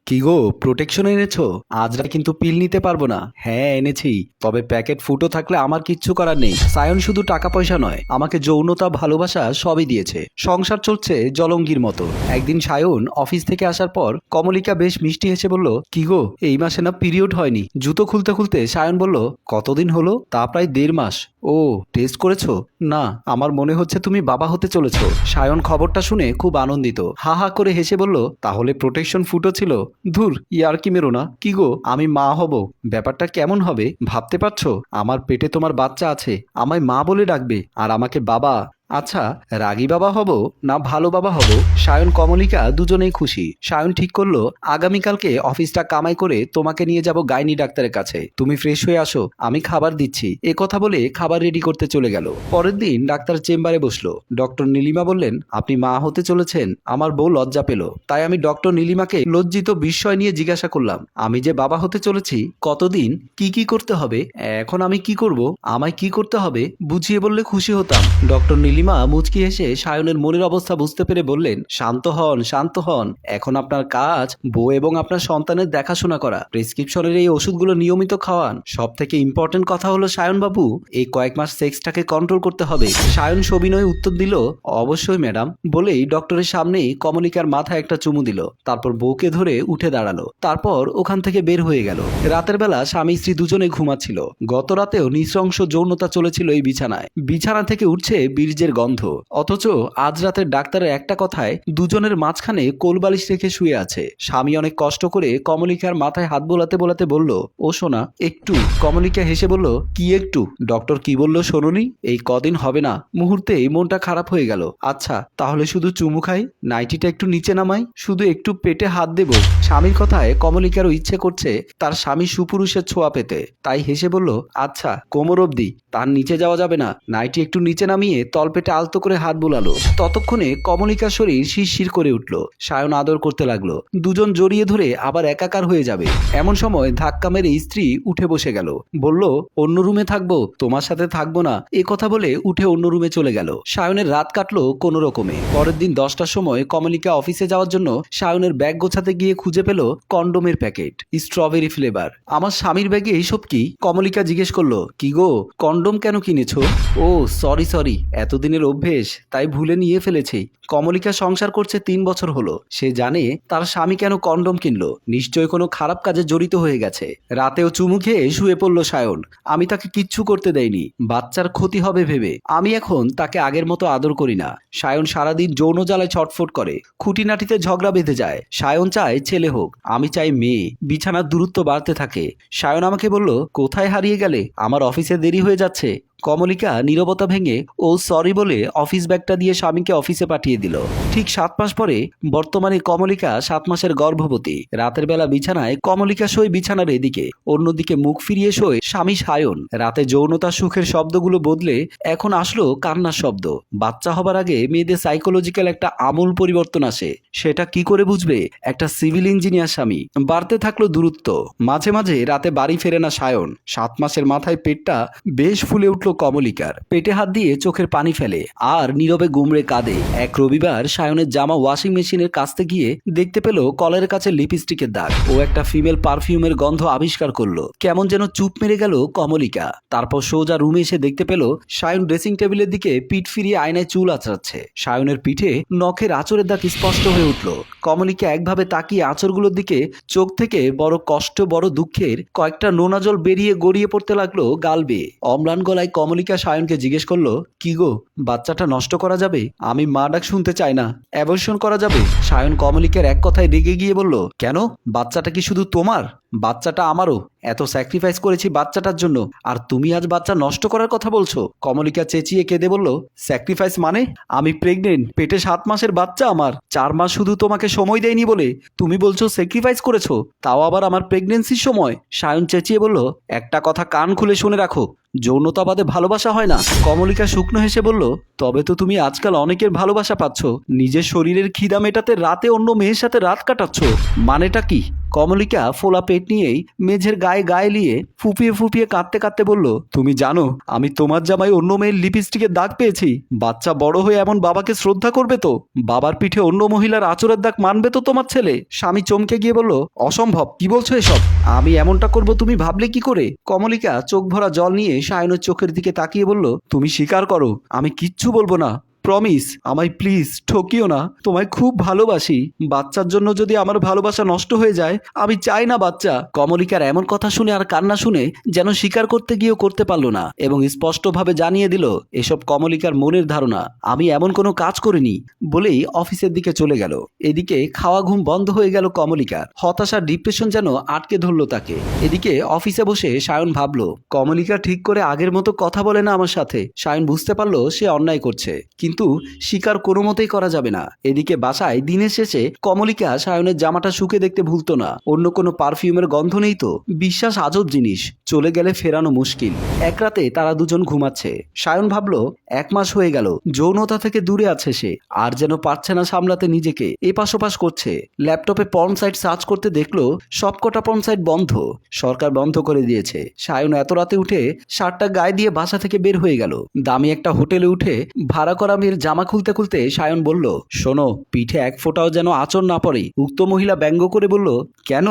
কি গো, প্রোটেকশন এনেছো? আজ রাতে কিন্তু পিল নিতে পারবো না। হ্যাঁ এনেছি, তবে প্যাকেট ফুটো থাকলে আমার কিচ্ছু করার নেই। সায়ন শুধু টাকা পয়সা নয়, আমাকে যৌনতা ভালোবাসা সবই দিয়েছে। সংসার চলছে জলঙ্গির মতো। একদিন সায়ন অফিস থেকে আসার পর কমলিকা বেশ মিষ্টি হেসে বলল, কি গো, এই মাসে না পিরিয়ড হয়নি? জুতো খুলতে খুলতে সায়ন বলল, কতদিন হলো? তা প্রায় 1.5 মাস। ও, টেস্ট করেছো? না, আমার মনে হচ্ছে তুমি বাবা হতে চলেছো। সায়ন খবরটা শুনে খুব আনন্দিত, হা হা করে হেসে বলল, তাহলে প্রোটেকশন ফুটো ছিল? ধুর, ইয়ার কি মেরো না। কি গো, আমি মা হব, ব্যাপারটা কেমন হবে ভাবতে পারছো? আমার পেটে তোমার বাচ্চা আছে, আমায় মা বলে ডাকবে আর আমাকে বাবা। আচ্ছা, রাগী বাবা হব না ভালো বাবা হব? সায়ন কমলিকা দুজনেই খুশি। সায়ন ঠিক করলো, আগামীকালকে অফিসটা কামাই করে তোমাকে নিয়ে যাব গাইনি ডাক্তারের কাছে। তুমি ফ্রেশ হয়ে আসো, আমি খাবার দিচ্ছি। এ কথা বলে খাবার রেডি করতে চলে গেল। পরের দিন ডাক্তার চেম্বারে বসলো। ডক্টর নীলিমা বললেন, আপনি মা হতে চলেছেন। আমার বউ লজ্জা পেল, তাই আমি ডক্টর নীলিমাকে লজ্জিত বিস্ময় নিয়ে জিজ্ঞাসা করলাম, আমি যে বাবা হতে চলেছি, কতদিন কি কি করতে হবে? এখন আমি কি করব? আমায় কি করতে হবে বুঝিয়ে বললে খুশি হতাম। ডক্টর নীলিমা মুচকি এসে সায়নের মনের অবস্থা বুঝতে পেরে বললেন, শান্ত হন, শান্ত হন। এখন আপনার কাজ বউ এবং আপনার সন্তানের দেখাশোনা করা। প্রেসক্রিপশনের এই ওষুধগুলো নিয়মিত খাওয়ান। সব থেকে ইম্পর্টেন্ট কথা হলো সায়ন বাবু, এই কয়েক মাস সেক্সটাকে কন্ট্রোল করতে হবে। সায়ন সবিনয়ে উত্তর দিল, অবশ্যই ম্যাডাম, বলেই ডক্টরের সামনেই কমলিকার মাথায় একটা চুমু দিল। তারপর বউকে ধরে উঠে দাঁড়ালো। তারপর ওখান থেকে বের হয়ে গেল। রাতের বেলা স্বামী স্ত্রী দুজনে ঘুমাচ্ছিল। গত রাতেও নৃশংস যৌনতা চলেছিল এই বিছানায়। বিছানা থেকে উঠছে বীর্যের গন্ধ। অথচ আজ রাতের ডাক্তারের একটা কথায় দুজনের মাঝখানে কোলবালিশ রেখে শুয়ে আছে। স্বামী অনেক কষ্ট করে কমলিকার মাথায় হাত বোলাতে বোলাতে বলল, ও সোনা, একটু। কমলিকা হেসে বলল, কি একটু? ডক্টর কি বললো শোনোনি? এই কদিন হবে না। মুহূর্তেই মনটা খারাপ হয়ে গেল। আচ্ছা, তাহলে শুধু চুমু খাই, নাইটিটা একটু নিচে নামাই, শুধু একটু পেটে হাত দেব। স্বামীর কথায় কমলিকারও ইচ্ছে করছে তার স্বামী সুপুরুষের ছোঁয়া পেতে। তাই হেসে বলল, আচ্ছা, কোমর অবধি, তার নিচে যাওয়া যাবে না। নাইটি একটু নিচে নামিয়ে তলপেটে আলতো করে হাত বুলালো। ততক্ষণে কমলিকার শরীর শিরশির করে উঠল। সায়ন আদর করতে লাগলো। দুজন জড়িয়ে ধরে আবার একাকার হয়ে যাবে। এমন সময় ধাক্কা মেরে স্ত্রী উঠে বসে গেল। বলল, অন্য রুমে থাকবো, তোমার সাথে থাকবো না। এ কথা বলে উঠে অন্য রুমে চলে গেল। সায়নের রাত কাটলো কোনো রকমে। পরের দিন 10টার সময় কমলিকা অফিসে যাওয়ার জন্য সায়নের ব্যাগ গোছাতে গিয়ে খুঁজে পেল কন্ডোমের প্যাকেট, স্ট্রবেরি ফ্লেভার। আমার স্বামীর ব্যাগে এইসব কি? কমলিকা জিজ্ঞেস করলো, কি গো, কন্ডোম কেন কিনেছো? ও সরি সরি, এতদিনের অভ্যেস, তাই ভুলে নিয়ে ফেলেছি। কমলিকা সংসার করছে 3 বছর হলো। সে জানে তার স্বামী কেন কন্ডোম কিনলো। নিশ্চয় কোনো খারাপ কাজে জড়িত হয়ে গেছে। রাতেও চুমু খেয়ে শুয়ে পড়ল সায়ন। আমি তাকে কিচ্ছু করতে দেইনি, বাচ্চার ক্ষতি হবে ভেবে। আমি এখন তাকে আগের মতো আদর করি না। সায়ন সারাদিন যৌন জ্বালায় ছটফট করে, খুঁটিনাটিতে ঝগড়া বেঁধে যায়। সায়ন চায় ছেলে হোক, আমি চাই মেয়ে। বিছানার দূরত্ব বাড়তে থাকে। সায়ন আমাকে বলল, কোথায় হারিয়ে গেলে? আমার অফিসে দেরি হয়ে যাচ্ছে। কমলিকা নীরবতা ভেঙে ও সরি বলে অফিস ব্যাগটা দিয়ে স্বামীকে অফিসে পাঠিয়ে দিল। ঠিক 7 মাস পরে বর্তমানে কমলিকা 7 মাসের গর্ভবতী। রাতের বেলা বিছানায় কমলিকা শোয় বিছানার এদিকে, অন্যদিকে মুখ ফিরিয়ে শোয় স্বামী সায়ন। রাতে যৌনতা সুখের শব্দগুলো বদলে এখন আসলো কান্নার শব্দ। বাচ্চা হবার আগে মেয়েদের সাইকোলজিক্যাল একটা আমূল পরিবর্তন আসে। সেটা কি করে বুঝবে একটা সিভিল ইঞ্জিনিয়ার স্বামী? বাড়তে থাকলো দূরত্ব। মাঝে মাঝে রাতে বাড়ি ফেরে না সায়ন। 7 মাসের মাথায় পেটটা বেশ ফুলে উঠল কমলিকার। পেটে হাত দিয়ে চোখের পানি ফেলে আর নীরবে গুমড়ে কাঁদে। এক রবিবার সায়নের জামা ওয়াশিং মেশিনের কাছতে গিয়ে দেখতে পেল কলের কাছে লিপস্টিকের দাগ। ও একটা ফিমেল পারফিউমের গন্ধ আবিষ্কার করলো। কেমন যেন চুপ মেরে গেল কমলিকা। তারপর সোজা রুমে এসে দেখতে পেল সায়ন ড্রেসিং টেবিলের দিকে পিঠ ফিরিয়ে আয়নায় চুল আঁচড়াচ্ছে। সায়নের পিঠে নখের আঁচড়ের দাগ স্পষ্ট হয়ে উঠল। কমলিকা একভাবে তাকিয়ে আঁচড়গুলোর দিকে, চোখ থেকে বড় কষ্ট, বড় দুঃখের কয়েকটা নোনা জল বেরিয়ে গড়িয়ে পড়তে লাগলো গাল বেয়ে। অম্লান গলায় কমলিকা সায়নকে জিজ্ঞেস করলো, কি গো, বাচ্চাটা নষ্ট করা যাবে? আমি মা ডাক শুনতে চাই না, অ্যাবর্শন করা যাবে? সায়ন কমলিকার এক কথায় রেগে গিয়ে বলল, কেন? বাচ্চাটা কি শুধু তোমার? বাচ্চাটা আমারও। এত স্যাক্রিফাইস করেছি বাচ্চাটার জন্য, আর তুমি আজ বাচ্চা নষ্ট করার কথা বলছো? কমলিকা চেঁচিয়ে কেঁদে বলল, স্যাক্রিফাইস মানে? আমি প্রেগনেন্ট, পেটে 7 মাসের বাচ্চা আমার। 4 মাস শুধু তোমাকে সময় দেয়নি বলে তুমি বলছো স্যাক্রিফাইস করেছো, তাও আবার আমার প্রেগনেন্সির সময়। সায়ন চেঁচিয়ে বলল, একটা কথা কান খুলে শুনে রাখো, যৌনতা বাদে ভালোবাসা হয় না। কমলিকা শুকনো হেসে বলল, তবে তো তুমি আজকাল অনেকের ভালোবাসা পাচ্ছ, নিজের শরীরের খিদা মেটাতে রাতে অন্য মেয়ের সাথে রাত কাটাচ্ছ, মানেটা কি? কমলিকা ফোলা পেট নিয়েই মেঝের গায়ে গায়ে নিয়ে ফুপিয়ে ফুপিয়ে কাঁদতে কাঁদতে বলল, তুমি জানো আমি তোমার জামাই অন্য মেয়ের লিপস্টিকের দাগ পেয়েছি? বাচ্চা বড় হয়ে এমন বাবাকে শ্রদ্ধা করবে তো? বাবার পিঠে অন্য মহিলার আঁচড়ের দাগ মানবে তো তোমার ছেলে? স্বামী চমকে গিয়ে বলল, অসম্ভব, কি বলছো এসব? আমি এমনটা করব তুমি ভাবলে কি করে? কমলিকা চোখ ভরা জল নিয়ে সায়নের চোখের দিকে তাকিয়ে বলল, তুমি স্বীকার করো, আমি কিচ্ছু বলবো না। প্রমিস, আমায় প্লিজ ঠকিও না, তোমায় খুব ভালোবাসি। বাচ্চার জন্য যদি আমার ভালোবাসা নষ্ট হয়ে যায়, আমি চাই না বাচ্চা। কমলিকার এমন কথা শুনে আর কান্না শুনে যেন স্বীকার করতে গিয়েও করতে পারল না এবং স্পষ্টভাবে জানিয়ে দিল এসব কমলিকার মনের ধারণা, আমি এমন কোনো কাজ করিনি বলেই অফিসের দিকে চলে গেল। এদিকে খাওয়া ঘুম বন্ধ হয়ে গেল কমলিকার, হতাশার ডিপ্রেশন যেন আটকে ধরলো তাকে। এদিকে অফিসে বসে সায়ন ভাবলো, কমলিকা ঠিক করে আগের মতো কথা বলে না আমার সাথে। সায়ন বুঝতে পারলো সে অন্যায় করছে, কিন্তু স্বীকার কোনো মতেই করা যাবে না। এদিকে বাসায় দিনের শেষে কমলিকা সায়নের জামাটা শুকে দেখতে ভুলতো না। অন্য কোনো পারফিউমের গন্ধ নেই তো। বিশ্বাস আজব জিনিস, চলে গেলে ফেরানো মুশকিল। এক রাতে তারা দুজন ঘুমাচ্ছে। সায়ন ভাবলো 1 মাস হয়ে গেল যৌনতা থেকে দূরে আছে সে, আর যেন পারছে না সামলাতে নিজেকে, এপাশ ওপাশ করছে। ল্যাপটপে পর্ন সাইট সার্চ করতে দেখলো সবকটা পর্ন সাইট বন্ধ, সরকার বন্ধ করে দিয়েছে। সায়ন এত রাতে উঠে শার্টটা গায়ে দিয়ে বাসা থেকে বের হয়ে গেল। দামি একটা হোটেলে উঠে ভাড়া করা মেয়ের জামা খুলতে খুলতে সায়ন বলল, শোনো, পিঠে 1 ফোঁটাও যেন আঁচড় না পড়ে। উক্ত মহিলা ব্যঙ্গ করে বলল, কেন,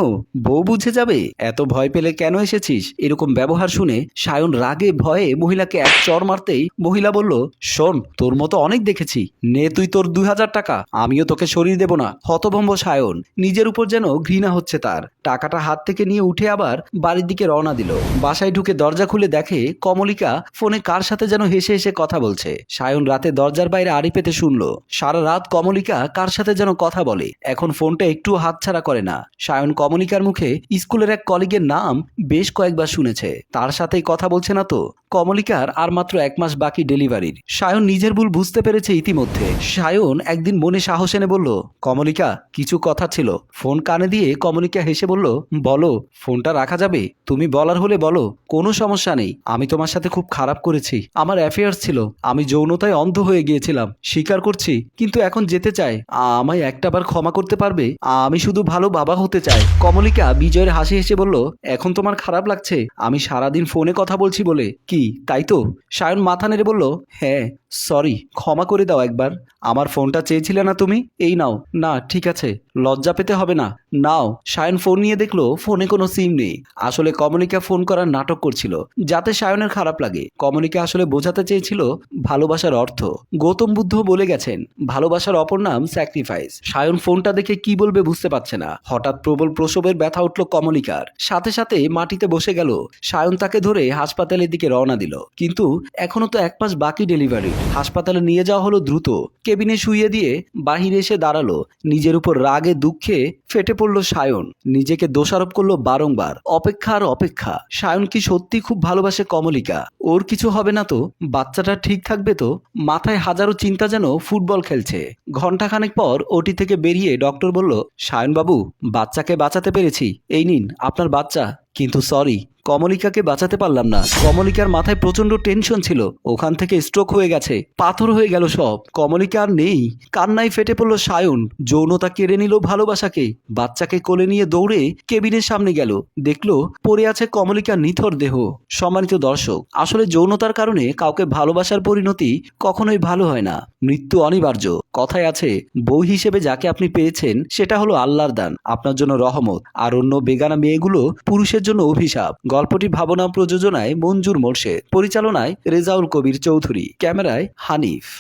বউ বুঝে যাবে? এত ভয় পেলে কেন এসেছিস? এরকম ব্যবহার শুনে সায়ন রাগে ভয়ে মহিলাকে এক চড় মারতেই মহিলা বলল, শোন, তোর মতো অনেক দেখেছি, নে তুই তোর 2000 টাকা, আমিও তোকে সরিয়ে দেব না। হতভম্ব সায়ন, নিজের উপর যেন ঘৃণা হচ্ছে তার। টাকাটা হাত থেকে নিয়ে উঠে আবার বাড়ির দিকে রওনা দিল। বাসায় ঢুকে দরজা খুলে দেখে কমলিকা ফোনে কার সাথে যেন হেসে হেসে কথা বলছে। সায়ন রাতে দরজার বাইরে আড়ি পেতে শুনলো সারা রাত কমলিকা কার সাথে যেন কথা বলে। এখন ফোনটা একটু হাতছাড়া করে না। সায়ন কমলিকার মুখে স্কুলের এক কলিগের নাম বেশ কয়েকবার শুনেছে, তার সাথেই কথা বলছে না তো? কমলিকার আর মাত্র 1 মাস বাকি ডেলিভারির। সায়ন নিজের ভুল বুঝতে পেরেছে ইতিমধ্যে। সায়ন একদিন মনে সাহস এনে বলল, কমলিকা, কিছু কথা ছিল। ফোন কানে দিয়ে কমলিকা হেসে বলল, বলো। ফোনটা রাখা যাবে? তুমি বলার হলে বলো, কোনো সমস্যা নেই। আমি তোমার সাথে খুব খারাপ করেছি, আমার অ্যাফেয়ার্স ছিল, আমি যৌনতায় অন্ধ হয়ে গিয়েছিলাম, স্বীকার করছি, কিন্তু এখন যেতে চাই। আমায় একটাবার ক্ষমা করতে পারবে? আমি শুধু ভালো বাবা হতে চাই। কমলিকা বিজয়ের হাসি হেসে বলল, এখন তোমার খারাপ লাগছে আমি সারাদিন ফোনে কথা বলছি বলে? কি তাই তো? সায়ন মাথা নেড়ে বলল, হ্যাঁ, সরি, ক্ষমা করে দাও একবার। আমার ফোনটা চেয়েছিলে না তুমি? এই নাও। না ঠিক আছে, লজ্জা পেতে হবে না, নাও। সায়ন ফোন নিয়ে দেখলো ফোনে কোনো সিম নেই। আসলে কমলিকা ফোন করার নাটক করছিল যাতে সায়নের খারাপ লাগে। কমলিকা আসলে বোঝাতে চেয়েছিল ভালোবাসার অর্থ। গৌতম বুদ্ধ বলে গেছেন, ভালোবাসার অপর নাম স্যাক্রিফাইস। সায়ন ফোনটা দেখে কি বলবে বুঝতে পারছে না। হঠাৎ প্রবল প্রসবের ব্যথা উঠল কমলিকার, সাথে সাথে মাটিতে বসে গেল। সায়ন তাকে ধরে হাসপাতালের দিকে রওনা দিল, কিন্তু এখনো তো 1 মাস বাকি ডেলিভারি। হাসপাতালে নিয়ে যাওয়া হলো দ্রুত। কেবিনে শুইয়ে দিয়ে বাহিরে এসে দাঁড়ালো। নিজের উপর রাগে দুঃখে ফেটে পড়ল সায়ন। নিজেকে দোষারোপ করলো বারংবার। অপেক্ষা আর অপেক্ষা। সায়ন কি সত্যি খুব ভালোবাসে কমলিকা? ওর কিছু হবে না তো? বাচ্চাটা ঠিক থাকবে তো? মাথায় হাজারো চিন্তা যেন ফুটবল খেলছে। ঘন্টাখানেক পর ওটি থেকে বেরিয়ে ডক্টর বলল, সায়ন বাবু, বাচ্চাকে বাঁচাতে পেরেছি, এই নিন আপনার বাচ্চা। কিন্তু সরি, কমলিকাকে বাঁচাতে পারলাম না। কমলিকার মাথায় প্রচন্ড টেনশন ছিল, ওখান থেকে স্ট্রোক হয়ে গেছে, পাথর হয়ে গেল সব। কমলিকা আর নেই। কান্নায় ফেটে পড়ল সায়ন। যৌনতা কেড়ে নিল ভালোবাসাকে। বাচ্চাকে কোলে নিয়ে দৌড়ে কেবিনের সামনে গেল, দেখলো পড়ে আছে কমলিকার নিথর দেহ। সম্মানিত দর্শক, আসলে যৌনতার কারণে কাউকে ভালোবাসার পরিণতি কখনোই ভালো হয় না, মৃত্যু অনিবার্য। কথায় আছে, বউ হিসেবে যাকে আপনি পেয়েছেন সেটা হলো আল্লাহর দান, আপনার জন্য রহমত, আর অন্য বেগানা মেয়েগুলো পুরুষের জন্য অভিশাপ। গল্পটি ভাবনা প্রযোজনায় মঞ্জুর মোর্শেদ, পরিচালনায় রেজাউল কবির চৌধুরী, ক্যামেরায় হানিফ।